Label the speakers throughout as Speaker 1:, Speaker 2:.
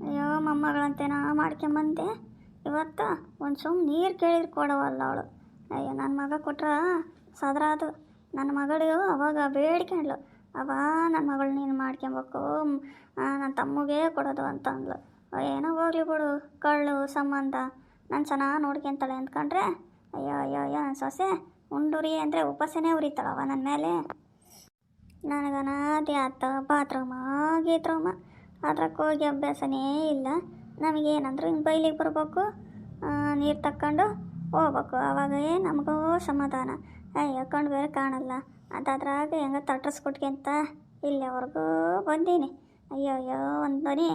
Speaker 1: ಅಯ್ಯೋ ಮೊಮ್ಮಗಳಂತೇನ ಮಾಡ್ಕೊಂಬಂದೆ ಇವತ್ತು ಒಂದು ಸುಮ್ಮನೆ ನೀರು ಕೇಳಿದ್ರೆ ಕೊಡವಲ್ಲ ಅವಳು. ಅಯ್ಯೋ ನನ್ನ ಮಗ ಕೊಟ್ರ ಸದ್ರ ಅದು. ನನ್ನ ಮಗಳು ಅವಾಗ ಬೇಡ್ಕೊಂಡ್ಳು, ಅವ ನನ್ನ ಮಗಳು ನೀನು ಮಾಡ್ಕೊಬೇಕು, ನನ್ನ ತಮ್ಮಗೆ ಕೊಡೋದು ಅಂತಂದ್ಲು. ಏನೋ ಹೋಗ್ಲಿ ಬಿಡು, ಕಳ್ಳು ಸಂಬಂಧ ನಾನು ಚೆನ್ನಾಗಿ ನೋಡ್ಕೊಂತಾಳೆ ಅಂದ್ಕೊಂಡ್ರೆ ಅಯ್ಯೋ ಅಯ್ಯೋ ಅಯ್ಯೋ ನನ್ನ ಸೊಸೆ ಉಂಡುರಿ ಅಂದರೆ ಉಪಸನೇ ಉರಿತಾಳವ ನನ್ನ ಮೇಲೆ. ನನಗನಾದಿ ಆತ ಬಾತ್ರೂಮ ಗೀತ್ರೂಮ ಅದ್ರಕ್ಕೆ ಹೋಗಿ ಅಭ್ಯಾಸನೇ ಇಲ್ಲ. ನಮಗೇನಂದ್ರು ಹಿಂಗೆ ಬೈಲಿಗೆ ಬರ್ಬೇಕು, ನೀರು ತಕ್ಕೊಂಡು ಹೋಗ್ಬೇಕು, ಅವಾಗೇ ನಮಗೂ ಸಮಾಧಾನ. ಅಯ್ಯೋ ಕಣ್ಣು ಬೇರೆ ಕಾಣಲ್ಲ, ಅದಾದ್ರಾಗ ಹೆಂಗೆ ತಟ್ಟಸ್ಕೊಟ್ಕೊಂತ ಇಲ್ಲಿವರೆಗೂ ಬಂದೀನಿ. ಅಯ್ಯೋ ಅಯ್ಯೋ ಒಂದು ಬನಿ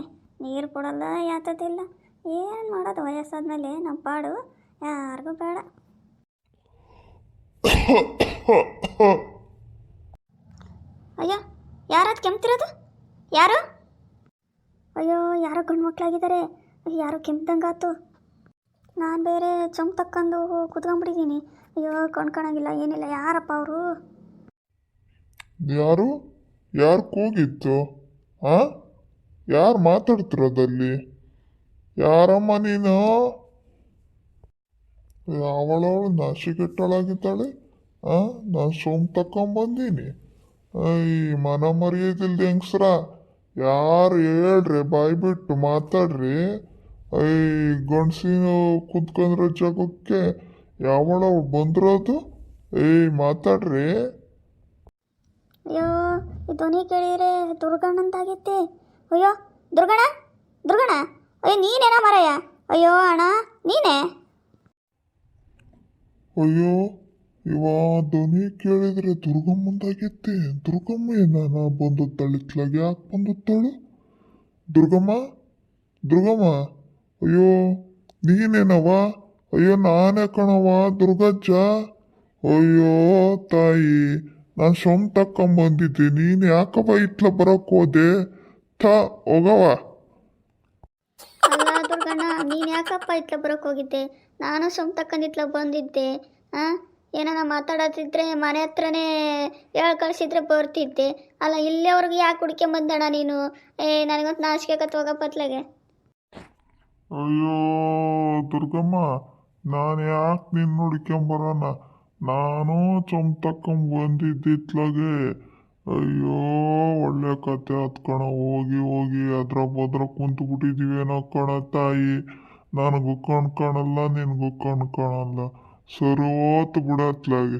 Speaker 1: ನೀರು ಕೊಡಲ್ಲ ಯಾತದಿಲ್ಲ. ಏನು ಮಾಡೋದು ವಯಸ್ಸಾದ್ಮೇಲೆ ನಮ್ಮ ಪಾಡು ಯಾರಿಗೂ ಬೇಡ. ಅಯ್ಯೋ ಯಾರದು ಕೆಮ್ತಿರೋದು? ಯಾರು? ಅಯ್ಯೋ ಯಾರೋ ಗಂಡು ಮಕ್ಕಳಾಗಿದ್ದಾರೆ, ಯಾರೋ ಕೆಮ್ದಂಗಾತು. ನಾನು ಬೇರೆ ಚೊಂಬು ತಕ್ಕಂಡು ಕುತ್ಕೊಂಡ್ಬಿಟ್ಟಿದ್ದೀನಿ. ಅಯ್ಯೋ ಕಣ್ಕಾಣಂಗಿಲ್ಲ ಏನಿಲ್ಲ. ಯಾರಪ್ಪ ಅವರು?
Speaker 2: ಯಾರು ಯಾರು ಕೂಗಿತ್ತು? ಯಾರು ಮಾತಾಡ್ತಿರೋದಲ್ಲಿ? ಯಾರಮ್ಮ ನೀನು? ಅವಳವಳು ನಾಶಿಕೆಟ್ಟಳಾಗಿದ್ದಾಳೆ. ನಾನು ಸೋಮ್ ತಕೊಂಬಂದೀನಿ. ಈ ಮನ ಮರ್ಯಾದಿಲ್ದ ಹೆಂಗ್ಸ್ರ ಯಾರು ಹೇಳ್ರಿ, ಬಾಯ್ಬಿಟ್ಟು ಮಾತಾಡ್ರಿ. ಐ ಗಂಡ್ಸಿನ ಕುತ್ಕೊಂಡ್ರ ಜಾಗಕ್ಕೆ ಯಾವಳವಳು ಬಂದಿರೋದು? ಮಾತಾಡ್ರಿ.
Speaker 1: ಅಯ್ಯೋ ಈ ಧ್ವನಿ ಕೇಳಿದ್ರೆ ದುರ್ಗಣ್ಣಂತಾಗೈತೆ. ಅಯ್ಯೋ ದುರ್ಗಣ್ಣ, ದುರ್ಗಣ್ಣ, ಅಯ್ಯೋ ನೀನೇನ ಮರಯ್ಯ? ಅಯ್ಯೋ ಅಣ್ಣ ನೀನೇ?
Speaker 2: ಅಯ್ಯೋ ಇವ ಧ್ವನಿ ಕೇಳಿದ್ರೆ ದುರ್ಗಮ್ಮಂದಾಗೈತೆ. ದುರ್ಗಮ್ಮ ಏನಾನ ಬಂದುತ್ತಾಳೆ ಇತ್ಲಾಗ? ಯಾಕೆ ಬಂದುತ್ತಾಳು? ದುರ್ಗಮ್ಮ, ದುರ್ಗಮ್ಮ, ಅಯ್ಯೋ ನೀನೇನವ? ಅಯ್ಯೋ ನಾನೇ ಕಣವ ದುರ್ಗಜ್ಜ. ಅಯ್ಯೋ ತಾಯಿ, ನಾನು ಸೊಮ್ ತಕ್ಕೊಂಬಂದಿದ್ದೆ, ನೀನು ಯಾಕವ ಇತ್ಲ ಬರೋಕ್ಕೆ ಹೋದೆ? ಹೋಗವ.
Speaker 1: ಅಲ್ಲ ದುರ್ಗಣ್ಣ, ನೀನು ಯಾಕಪ್ಪ ಇತ್ಲ ಬರೋಕ್ಕೆ ಹೋಗಿದ್ದೆ? ನಾನು ಸೊಮ್ ತಕ್ಕಂದಿತ್ಲ ಬಂದಿದ್ದೆ. ಏನಾನ ಮಾತಾಡೋದಿದ್ರೆ ಮನೆ ಹತ್ರನೇ ಹೇಳಿ ಕಳಿಸಿದ್ರೆ ಬರ್ತಿದ್ದೆ. ಅಲ್ಲ ಇಲ್ಲಿಯವ್ರಿಗೆ ಯಾಕೆ ಹುಡ್ಕೊಂಬಂದಣ ನೀನು? ನನಗಂತೂ ನಾಚಿಕೆ ಆಗತ್ತೆ, ಹೋಗಪ್ಪ ಅತ್ಲಾಗೆ.
Speaker 2: ಅಯ್ಯೋ ದುರ್ಗಮ್ಮ, ನಾನು ಯಾಕೆ ನಿನ್ನ ಹುಡ್ಕೊಂಬರೋಣ? ನಾನು ಸೊಮ್ ತಕ್ಕೊಂಬಂದಿದ್ದಿತ್ಲಾಗೆ. ಅಯ್ಯೋ ಒಳ್ಳೆ ಕತೆ ಹತ್ಕಣ, ಹೋಗಿ ಹೋಗಿ ಅದ್ರ ಬದ್ರ ಕುಂತು ಬಿಟ್ಟಿದ್ದೀವೇನೋ ಕಣ ತಾಯಿ. ನನಗೂ ಕಣ್ ಕಾಣಲ್ಲ, ನಿನಗೂ ಕಣ್ ಕಾಣಲ್ಲ, ಸರೋತ್ ಬಿಡತ್ಲಾಗೆ.